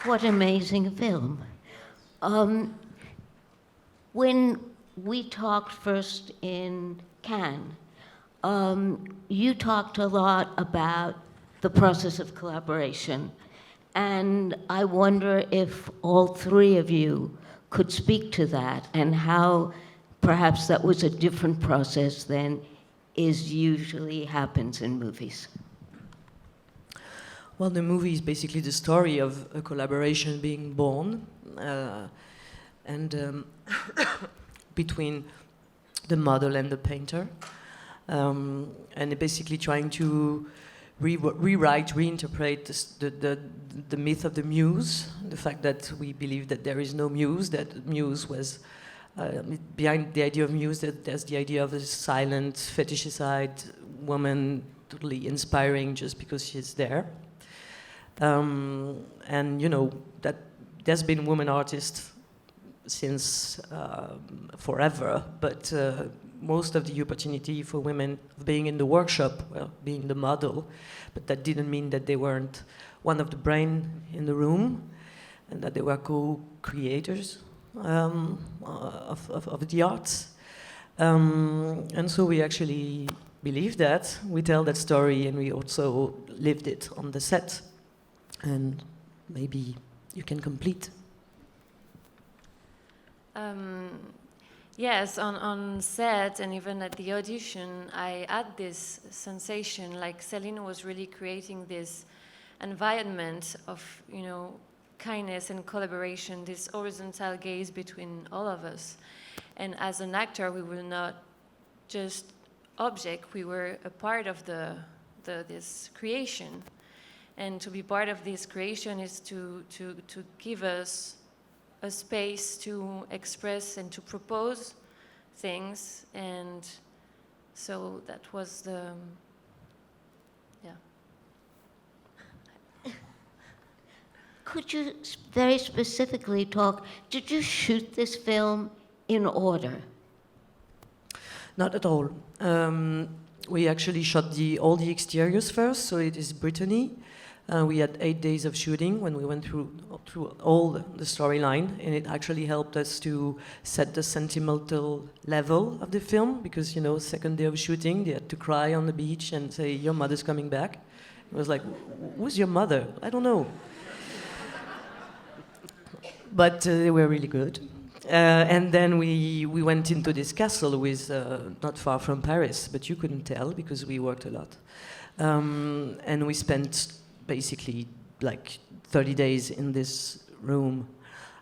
What amazing film. When we talked first in Cannes, you talked a lot about the process of collaboration. And I wonder if all three of you could speak to that and how perhaps that was a different process than is usually happens in movies. Well, the movie is basically the story of a collaboration being born and between the model and the painter, and basically trying to rewrite, reinterpret the myth of the muse, the fact that we believe that there is no muse, that muse was behind the idea of muse, that there's the idea of a silent, fetishized woman, totally inspiring just because she's there. And you know that there's been women artists since forever, but most of the opportunity for women of being in the workshop, well, being the model, but that didn't mean that they weren't one of the brain in the room, and that they were co-creators of the arts. And so we actually believe that, we tell that story, and we also lived it on the set. And maybe you can complete. Yes, on set and even at the audition, I had this sensation like Céline was really creating this environment of, you know, kindness and collaboration, this horizontal gaze between all of us. And as an actor, we were not just object, we were a part of this creation. And to be part of this creation is to give us a space to express and to propose things. And so that was the, yeah. Could you very specifically talk, did you shoot this film in order? Not at all. We actually shot all the exteriors first, so it is Brittany. We had 8 days of shooting when we went through all the storyline, and it actually helped us to set the sentimental level of the film, because, you know, second day of shooting, they had to cry on the beach and say, "Your mother's coming back." It was like, "Who's your mother?" I don't know. But they were really good. And then we went into this castle with not far from Paris, but you couldn't tell because we worked a lot. And we spent basically like 30 days in this room.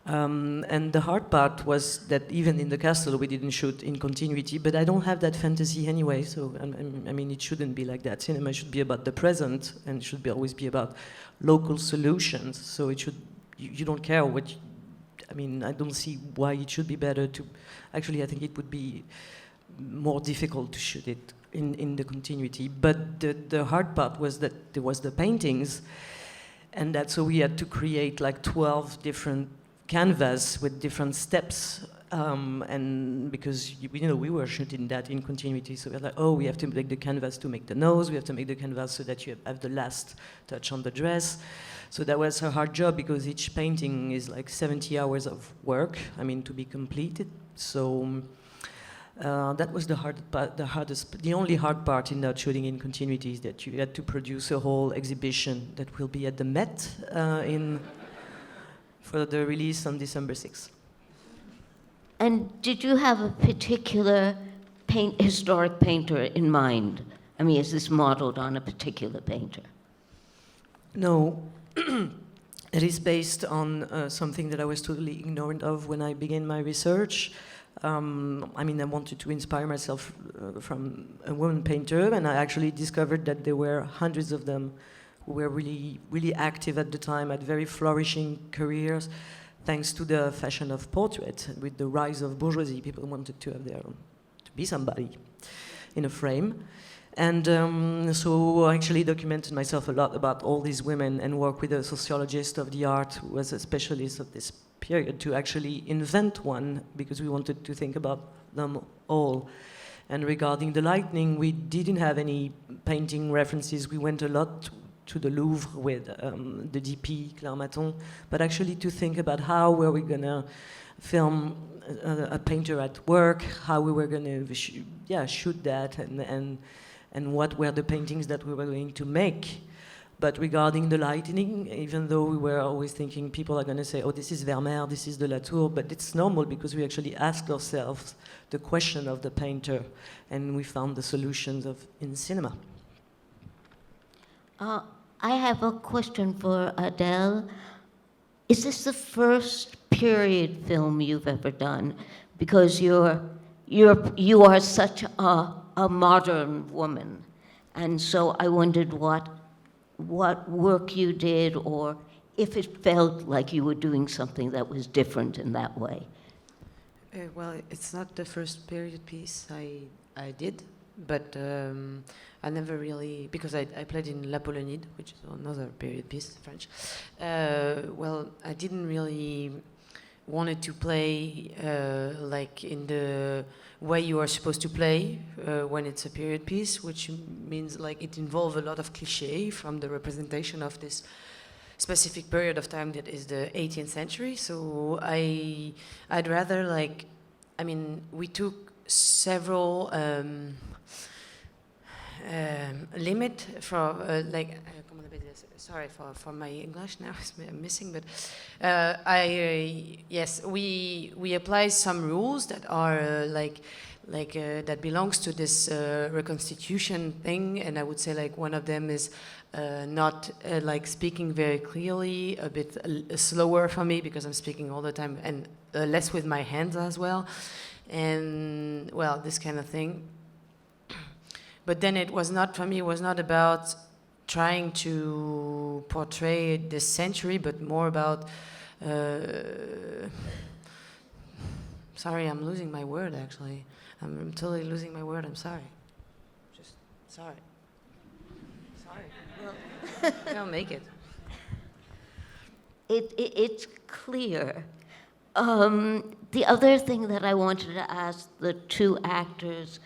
And the hard part was that even in the castle we didn't shoot in continuity, but I don't have that fantasy anyway, so I mean it shouldn't be like that. Cinema should be about the present and should always be about local solutions, so it should, you don't care what, I mean, I don't see why it should be better to, actually I think it would be more difficult to shoot it in the continuity. But the hard part was that there was the paintings, and that so we had to create like 12 different canvas with different steps, and because you know we were shooting that in continuity, so we were like, oh, we have to make the canvas to make the nose, we have to make the canvas so that you have the last touch on the dress. So that was a hard job because each painting is like 70 hours of work, I mean, to be completed. So that was the hardest. The only hard part in that shooting in continuity is that you had to produce a whole exhibition that will be at the Met for the release on December 6th. And did you have a particular historic painter in mind? I mean, is this modeled on a particular painter? No. It is based on something that I was totally ignorant of when I began my research. I mean, I wanted to inspire myself from a woman painter, and I actually discovered that there were hundreds of them who were really, really active at the time, had very flourishing careers, thanks to the fashion of portrait. With the rise of bourgeoisie, people wanted to have to be somebody in a frame. And so I actually documented myself a lot about all these women and worked with a sociologist of the art who was a specialist of this period to actually invent one, because we wanted to think about them all. And regarding the lighting, we didn't have any painting references. We went a lot to the Louvre with the DP, Claire Maton, but actually to think about how were we going to film a painter at work, how we were going to shoot that, and what were the paintings that we were going to make. But regarding the lighting, even though we were always thinking people are going to say, oh, this is Vermeer, this is de la Tour, but it's normal because we actually asked ourselves the question of the painter, and we found the solutions in cinema. I have a question for Adèle. Is this the first period film you've ever done? Because you are such a modern woman, and so I wondered what work you did, or if it felt like you were doing something that was different in that way. Well, it's not the first period piece I did, but I never really, because I played in La Polonide, which is another period piece, French. Well, I didn't really wanted to play like in the way you are supposed to play when it's a period piece, which means like it involves a lot of cliché from the representation of this specific period of time that is the 18th century. So I'd rather like, I mean, we took several limit from like. Sorry for my English now, it's missing, but yes, we apply some rules that are like that belongs to this reconstitution thing, and I would say like one of them is not like speaking very clearly, a bit slower for me because I'm speaking all the time, and less with my hands as well, and well, this kind of thing. But then it was not, for me, it was not about trying to portray this century, but more about, sorry, I'm losing my word actually. I'm totally losing my word, I'm sorry. Just, sorry. Sorry. Well, I don't make it. It's clear. The other thing that I wanted to ask the two actors,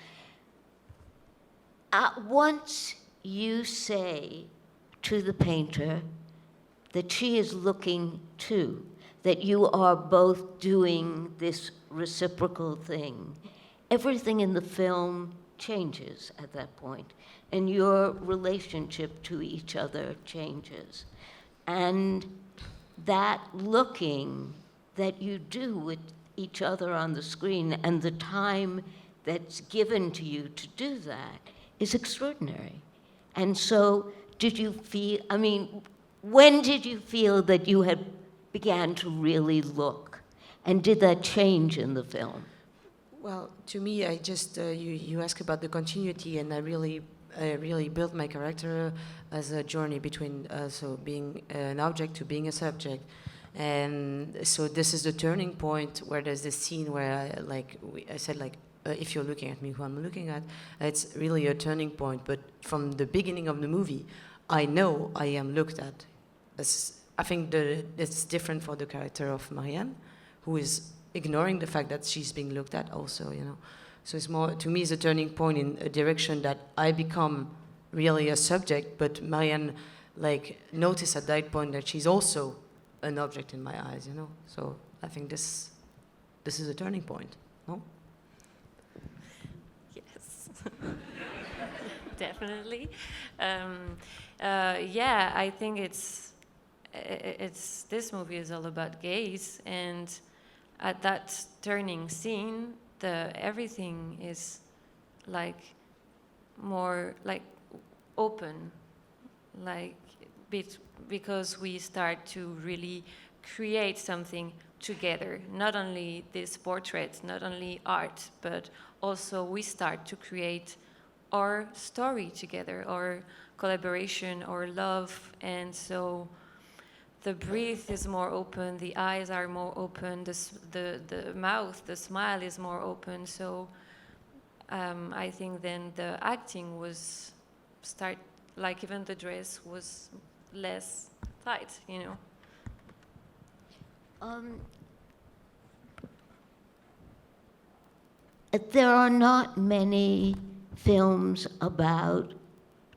once you say to the painter that she is looking too, that you are both doing this reciprocal thing, everything in the film changes at that point, and your relationship to each other changes. And that looking that you do with each other on the screen and the time that's given to you to do that is extraordinary. And so did you feel, I mean, when did you feel that you had began to really look? And did that change in the film? Well, to me, I just, you ask about the continuity, and I really built my character as a journey between, so being an object to being a subject. And so this is the turning point where there's this scene where I said like, if you're looking at me, who I'm looking at, it's really a turning point. But from the beginning of the movie, I know I am looked at. I think it's different for the character of Marianne, who is ignoring the fact that she's being looked at also, you know. So it's more, to me, it's a turning point in a direction that I become really a subject, but Marianne, like, notice at that point that she's also an object in my eyes, you know. So I think this is a turning point, no? Definitely. Yeah, I think it's this movie is all about gaze, and at that turning scene, everything is like more like open, like because we start to really create something together. Not only this portrait, not only art, but also we start to create our story together, our collaboration, our love, and so the breath is more open, the eyes are more open, the mouth, the smile is more open. So I think then the acting was like even the dress was less tight, you know. There are not many films about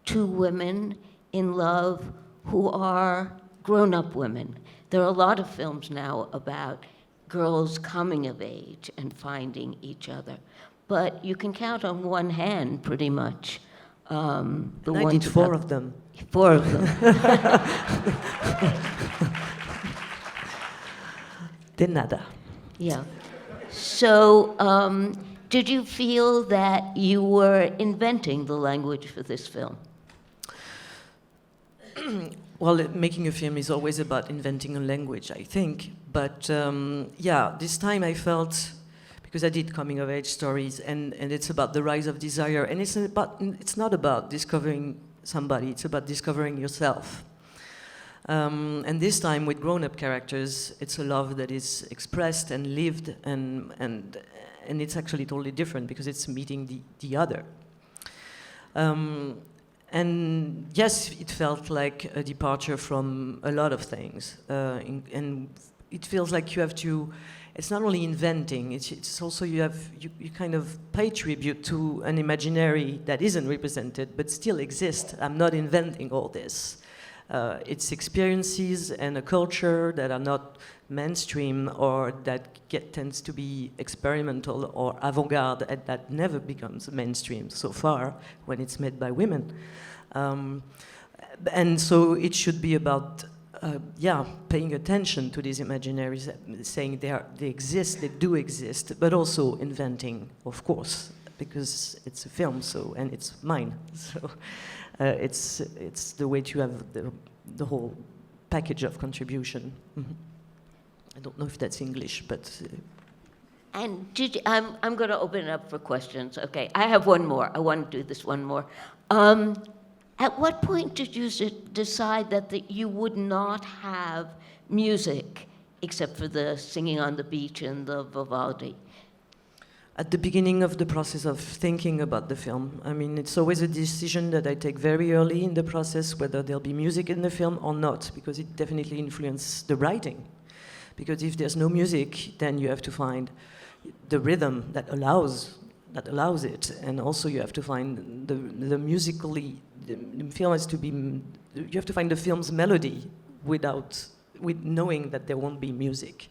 two women in love who are grown-up women. There are a lot of films now about girls coming of age and finding each other. But you can count on one hand, pretty much, the I ones did 4 about- of them. 4 of them. De nada. Yeah. So, did you feel that you were inventing the language for this film? Well, making a film is always about inventing a language, I think. But yeah, this time I felt, because I did coming of age stories, and it's about the rise of desire, and it's not about discovering somebody, it's about discovering yourself. And this time with grown-up characters, it's a love that is expressed and lived, and it's actually totally different because it's meeting the other. And yes, it felt like a departure from a lot of things, and it feels like you have to. It's not only inventing; it's also you kind of pay tribute to an imaginary that isn't represented but still exists. I'm not inventing all this. It's experiences and a culture that are not mainstream or that tends to be experimental or avant-garde, and that never becomes mainstream so far when it's made by women. And so it should be about, paying attention to these imaginaries, saying they exist, they do exist, but also inventing, of course, because it's a film, and it's mine. So it's the way to have the whole package of contribution. Mm-hmm. I don't know if that's English, but... And I'm going to open it up for questions. Okay, I have one more. I want to do this one more. At what point did you decide that you would not have music, except for the singing on the beach and the Vivaldi? At the beginning of the process of thinking about the film. I mean, it's always a decision that I take very early in the process, whether there'll be music in the film or not, because it definitely influences the writing. Because if there's no music, then you have to find the rhythm that allows it, and also you have to find the musically. The film has to be. You have to find the film's melody with knowing that there won't be music.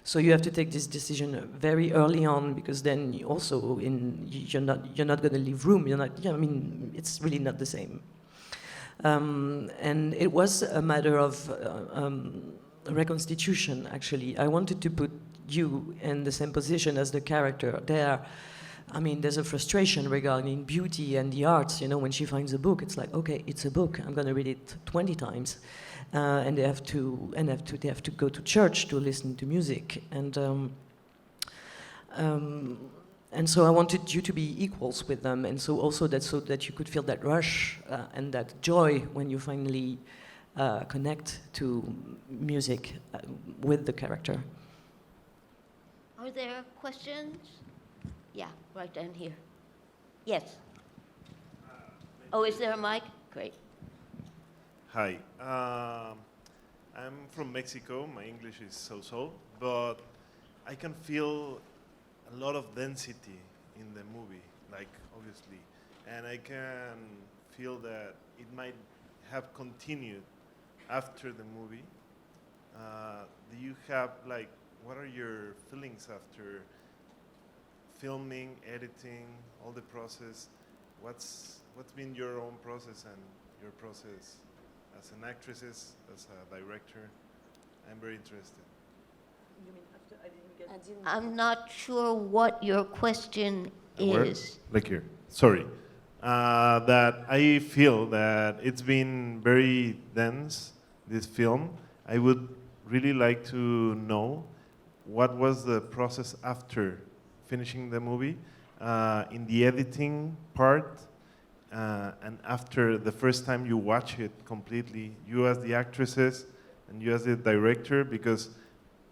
So you have to take this decision very early on, because then you're not going to leave room. You're not. Yeah, I mean, it's really not the same. And it was a matter of reconstitution. Actually, I wanted to put you in the same position as the character there. I mean, there's a frustration regarding beauty and the arts. You know, when she finds a book, it's like, okay, it's a book. I'm going to read it 20 times, and they have to go to church to listen to music, and so I wanted you to be equals with them, and so also so that you could feel that rush and that joy when you finally connect to music with the character. Are there questions? Yeah, right down here. Yes. Oh, is there a mic? Great. Hi. I'm from Mexico. My English is so-so, but I can feel a lot of density in the movie, like, obviously. And I can feel that it might have continued after the movie. Do you have, like, what are your feelings after filming, editing, all the process? What's been your own process and your process as an actress, as a director? I'm very interested. You mean after I didn't get... I'm not sure what your question Where? is. Like here. Sorry. That I feel that it's been very dense, this film. I would really like to know what was the process after finishing the movie, in the editing part, and after the first time you watch it completely, you as the actresses and you as the director, because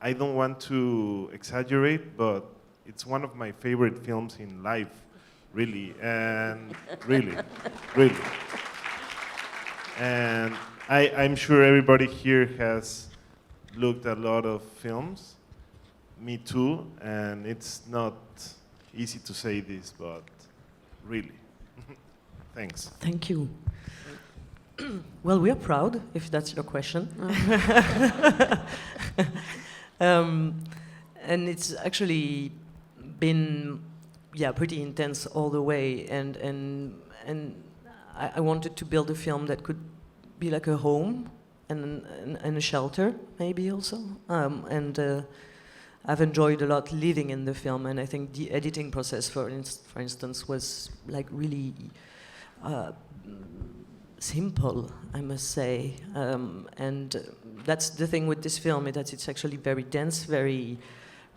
I don't want to exaggerate, but it's one of my favorite films in life, really, and really. And I'm sure everybody here has looked at a lot of films, me too, and it's not easy to say this, but really. Thanks. Thank you. Well, we are proud, if that's your question. And it's actually been, pretty intense all the way. And I wanted to build a film that could be like a home and a shelter, maybe also. I've enjoyed a lot living in the film, and I think the editing process, for instance, was like really simple, I must say. And that's the thing with this film, is that it's actually very dense, we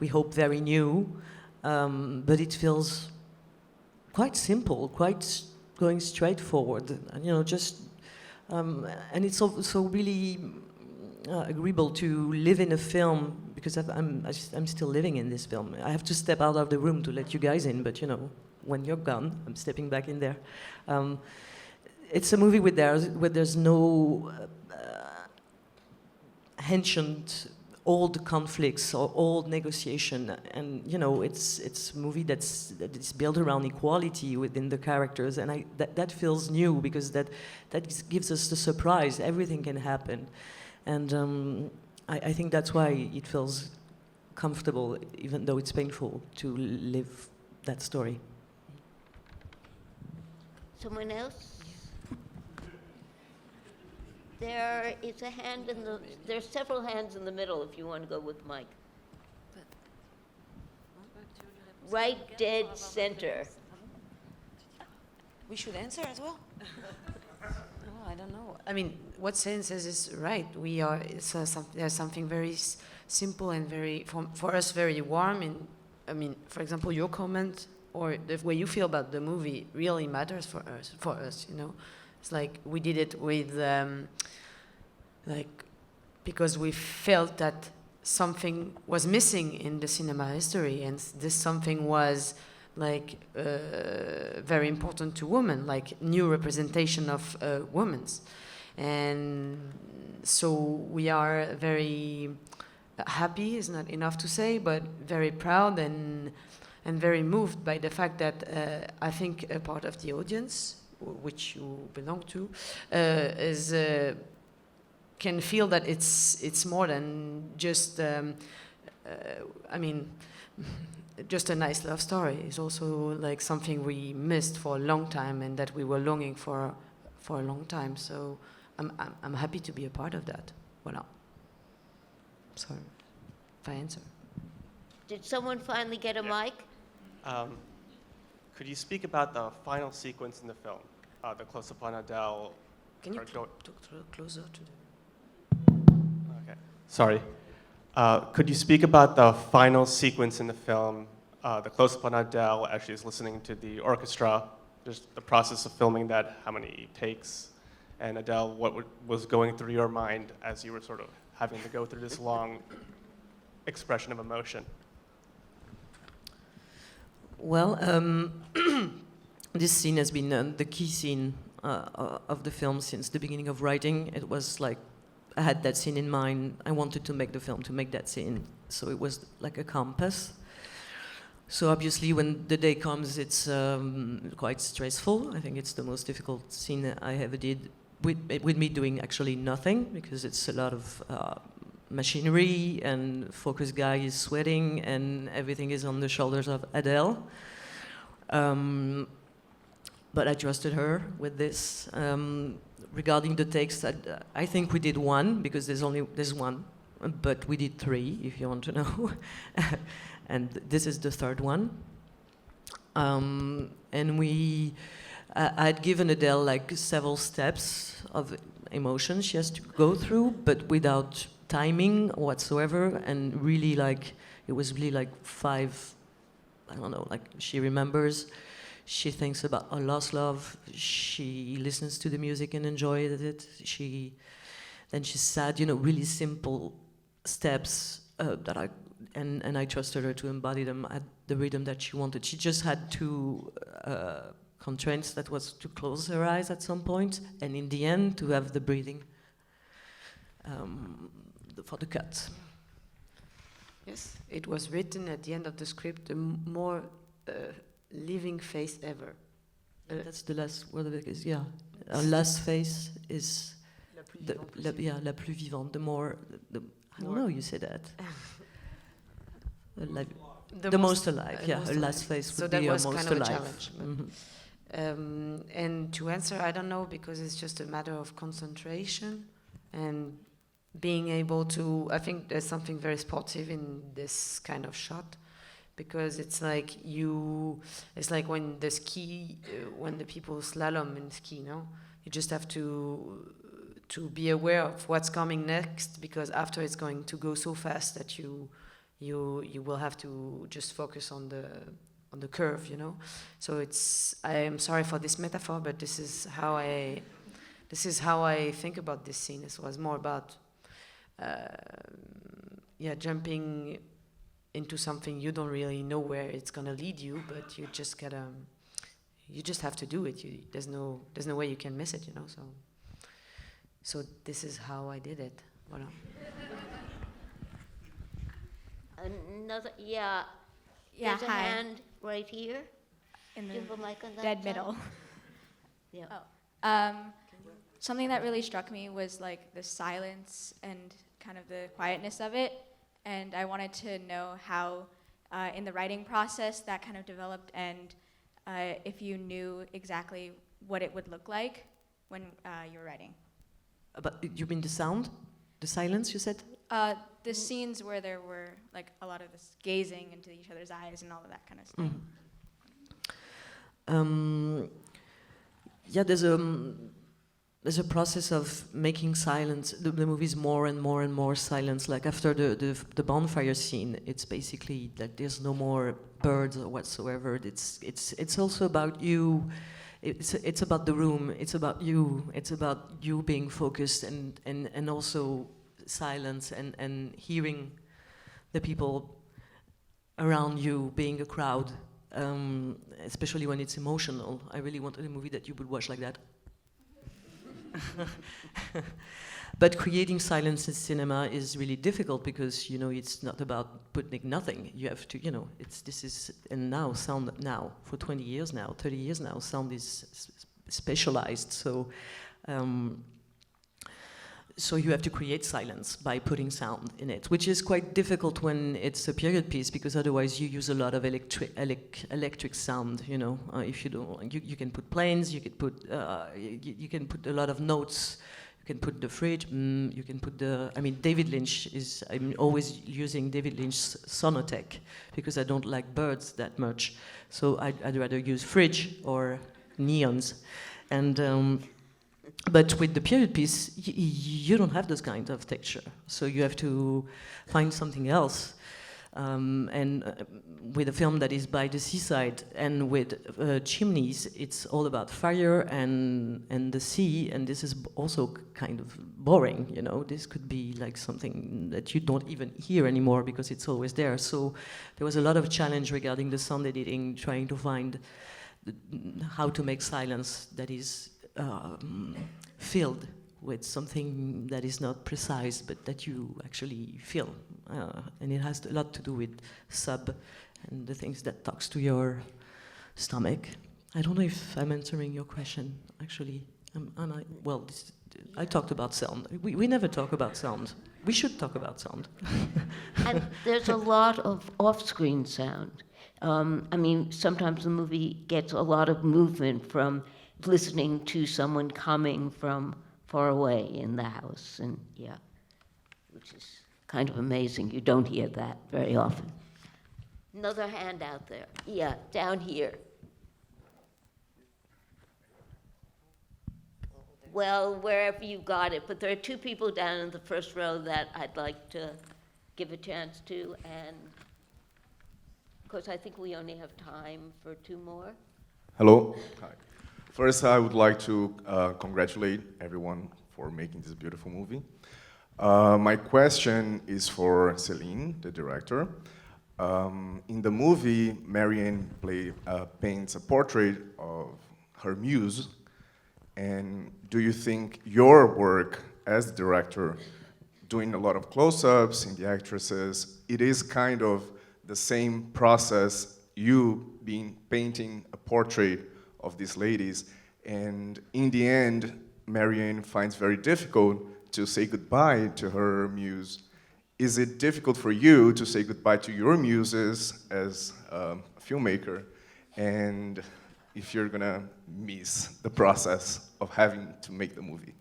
hope very new, but it feels quite simple, quite going straight forward, and it's also really agreeable to live in a film, because I'm still living in this film. I have to step out of the room to let you guys in, but when you're gone, I'm stepping back in there. It's a movie where there's no ancient old conflicts or old negotiation, and it's a movie that is built around equality within the characters, and that feels new, because that gives us the surprise. Everything can happen, and I think that's why it feels comfortable, even though it's painful to live that story. Someone else? There is a hand there's several hands in the middle if you want to go with Mike. Right dead center. We should answer as well. Oh, I don't know. I mean, what Céline says is right. There's something very simple and very, for us, very warm. And I mean, for example, your comment or the way you feel about the movie really matters for us. It's like we did it with, because we felt that something was missing in the cinema history, and this something was very important to women, like new representation of women. And so we are very happy, is not enough to say, but very proud and very moved by the fact that I think a part of the audience, which you belong to, can feel that it's more than just just a nice love story. It's also like something we missed for a long time and that we were longing for a long time. So I'm happy to be a part of that. Voilà. Sorry if I answer. Did someone finally get a mic? Could you speak about the final sequence in the film, the close-up on Adele? Can you talk closer to the... Okay, sorry. Could you speak about the final sequence in the film, the close-up on Adele as she's listening to the orchestra, just the process of filming that, how many takes, and Adele, what was going through your mind as you were sort of having to go through this long expression of emotion? Well, this scene has been the key scene of the film since the beginning of writing. It was like I had that scene in mind. I wanted to make the film to make that scene. So it was like a compass. So obviously when the day comes, it's quite stressful. I think it's the most difficult scene I ever did, with me doing actually nothing, because it's a lot of machinery, and focus guy is sweating, and everything is on the shoulders of Adele. But I trusted her with this. Regarding the takes, I think we did one, because there's one, but we did 3, if you want to know. And this is the third one. And I'd given Adele like several steps of emotion she has to go through, but without timing whatsoever, and really like, it was really like 5, I don't know, like she remembers, she thinks about a lost love, she listens to the music and enjoys it, then she's sad, really simple steps that I trusted her to embody them at the rhythm that she wanted. She just had 2 constraints, that was to close her eyes at some point, and in the end to have the breathing for the cut. Yes, it was written at the end of the script, the more living face ever. That's the last word of it is, yeah. Our last phase is la plus vivante, the more, I don't know, you say that. The most alive, yeah. Her last phase So would that be our was most kind of a alive. challenge. And to answer, I don't know, because it's just a matter of concentration and being able to, I think there's something very sportive in this kind of shot, because it's like when the ski, when the people slalom and ski, no? You just have to be aware of what's coming next, because after it's going to go so fast that you will have to just focus on the curve, you know. So I am sorry for this metaphor, but this is how I think about this scene. It was more about jumping into something you don't really know where it's gonna lead you, but you just have to do it. There's no way you can miss it, you know. So this is how I did it. Voilà. Another, yeah. Yeah, There's a hi. hand right here. In Do you have a mic on that dead side? middle. Yeah. Something that really struck me was like the silence and kind of the quietness of it, and I wanted to know how in the writing process that kind of developed, and if you knew exactly what it would look like when you were writing. But you mean the sound? The silence, you said? The scenes where there were like a lot of this gazing into each other's eyes and all of that kind of stuff. Yeah, there's a process of making silence. The movie's more and more and more silence. Like after the bonfire scene, it's basically like there's no more birds or whatsoever. It's also about you. It's about the room. It's about you. It's about you being focused and also silence and hearing the people around you, being a crowd. Especially when it's emotional. I really wanted a movie that you would watch like that. But creating silence in cinema is really difficult because, you know, it's not about putting nothing. You have to, you know, and now sound now, for 20 years now, 30 years now, sound is specialized. So you have to create silence by putting sound in it, which is quite difficult when it's a period piece, because otherwise you use a lot of electric sound. You know, if you don't, you can put planes, you can put a lot of notes. You can put the fridge. You can put David Lynch is. I'm always using David Lynch's Sonotech because I don't like birds that much. So I'd rather use fridge or neons, and. But with the period piece, you don't have this kind of texture. So you have to find something else. With a film that is by the seaside and with chimneys, it's all about fire and the sea, and this is also kind of boring, you know. This could be like something that you don't even hear anymore because it's always there. So there was a lot of challenge regarding the sound editing, trying to find how to make silence that is filled with something that is not precise, but that you actually feel. And it has a lot to do with sub and the things that talks to your stomach. I don't know if I'm answering your question, actually. Am I? Well, I talked about sound. We never talk about sound. We should talk about sound. And there's a lot of off-screen sound. Sometimes the movie gets a lot of movement from listening to someone coming from far away in the house, and yeah, which is kind of amazing. You don't hear that very often. Another hand out there. Yeah, down here. Well, wherever you got it, but there are two people down in the first row that I'd like to give a chance to, and of course I think we only have time for two more. Hello. Hi. First, I would like to congratulate everyone for making this beautiful movie. My question is for Céline, the director. In the movie, Marianne paints a portrait of her muse. And do you think your work as director, doing a lot of close-ups in the actresses, it is kind of the same process, you being painting a portrait of these ladies. And in the end, Marianne finds very difficult to say goodbye to her muse. Is it difficult for you to say goodbye to your muses as a filmmaker? And if you're gonna miss the process of having to make the movie?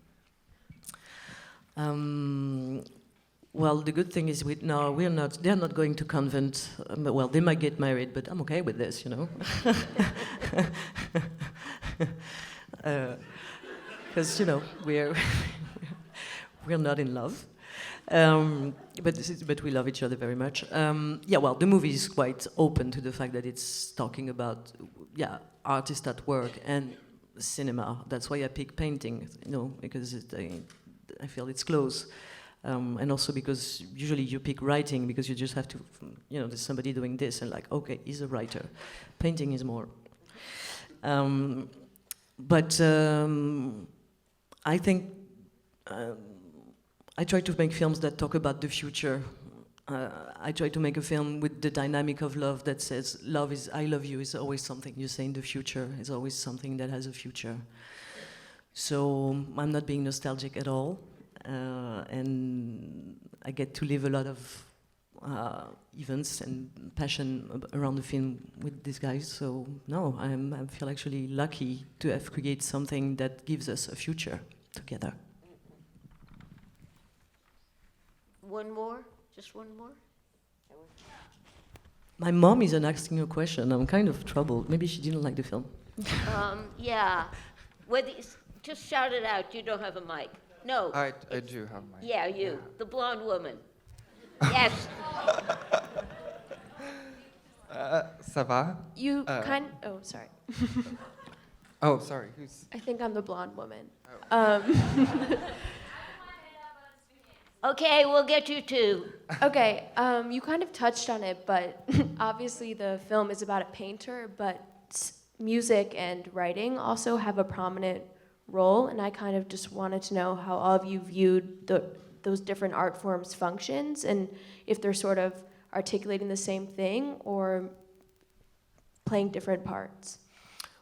Well, the good thing is we're not. They're not going to convent. Well, they might get married, but I'm okay with this, you know. Because you know we're not in love, but we love each other very much. Yeah, well, the movie is quite open to the fact that it's talking about artists at work and cinema. That's why I pick painting, you know, because I feel it's close. And also because usually you pick writing because you just have to, you know, there's somebody doing this and like, okay, he's a writer. Painting is more. But I think I try to make films that talk about the future. I try to make a film with the dynamic of love that says love is, I love you is always something you say in the future. It's always something that has a future. So I'm not being nostalgic at all. And I get to live a lot of events and passion around the film with these guys. So no, I feel actually lucky to have created something that gives us a future together. One more? Just one more? My mom isn't asking a question. I'm kind of troubled. Maybe she didn't like the film. Yeah. Just shout it out. You don't have a mic. No. I do have my... Yeah, you. The blonde woman. Yes. Ça va? You oh, sorry. Oh, sorry. Who's... I think I'm the blonde woman. Okay, we'll get you two. Okay, you kind of touched on it, but obviously the film is about a painter, but music and writing also have a prominent role, and I kind of just wanted to know how all of you viewed those different art forms' functions, and if they're sort of articulating the same thing or playing different parts.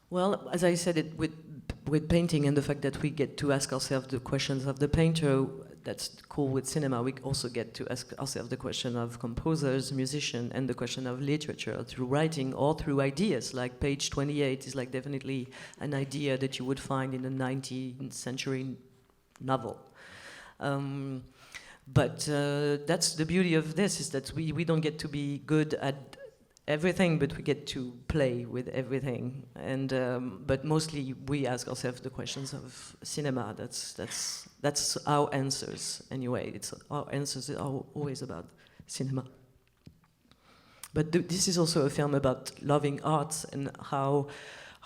Well, as I said, it with painting and the fact that we get to ask ourselves the questions of the painter, that's cool with cinema. We also get to ask ourselves the question of composers, musicians, and the question of literature through writing or through ideas. Like page 28 is like definitely an idea that you would find in a 19th century novel. But that's the beauty of this, is that we don't get to be good at everything, but we get to play with everything. And but mostly we ask ourselves the questions of cinema. That's our answers anyway. Our answers are always about cinema. But this is also a film about loving arts and how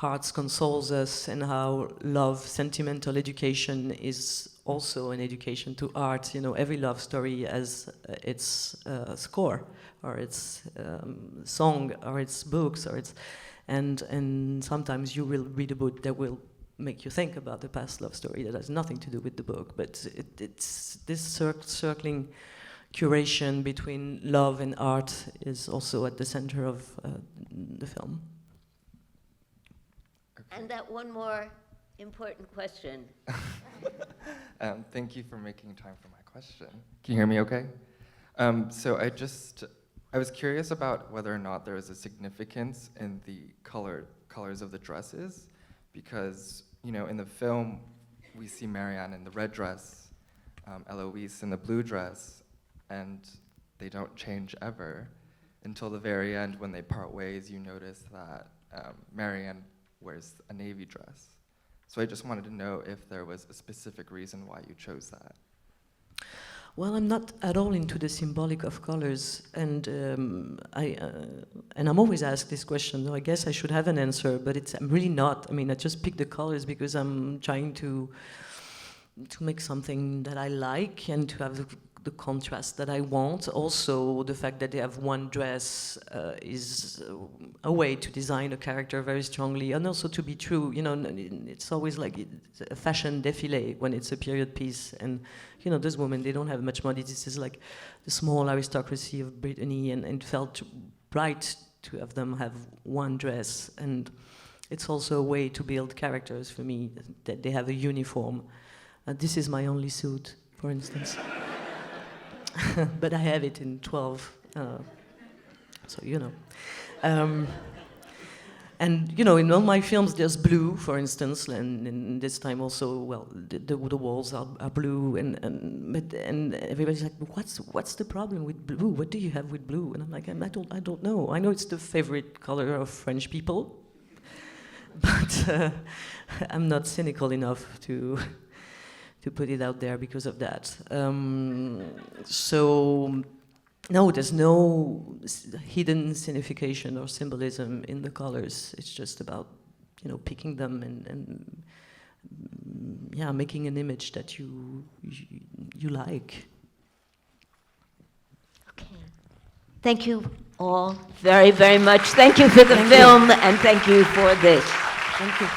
arts consoles us, and how love, sentimental education is also an education to art. You know, every love story has its score, or its song, or its books, or its, and sometimes you will read a book that will make you think about the past love story that has nothing to do with the book, but it's this circling curation between love and art is also at the center of the film. And that one more important question. Thank you for making time for my question. Can you hear me okay? So I was curious about whether or not there was a significance in the colors of the dresses, because, you know, in the film, we see Marianne in the red dress, Héloise in the blue dress, and they don't change ever until the very end. When they part ways, you notice that Marianne wears a navy dress. So I just wanted to know if there was a specific reason why you chose that. Well, I'm not at all into the symbolic of colors, and I'm always asked this question. So I guess I should have an answer, but I'm really not. I mean, I just pick the colors because I'm trying to make something that I like and to have the contrast that I want. Also, the fact that they have one dress is a way to design a character very strongly, and also to be true. You know, it's always like a fashion défilé when it's a period piece, and you know, those women, they don't have much money. This is like the small aristocracy of Brittany, and it felt right to have them have one dress. And it's also a way to build characters for me, that they have a uniform. This is my only suit, for instance. But I have it in 12, so you know. And you know, in all my films there's blue, for instance, and this time also, well, the walls are blue, and everybody's like, what's the problem with blue? What do you have with blue? And I'm like, I don't know. I know it's the favorite color of French people, but I'm not cynical enough to put it out there because of that. So. No, there's no hidden signification or symbolism in the colors. It's just about, you know, picking them and yeah, making an image that you like. Okay. Thank you all very, very much. Thank you for the film, and thank you for this. Thank you.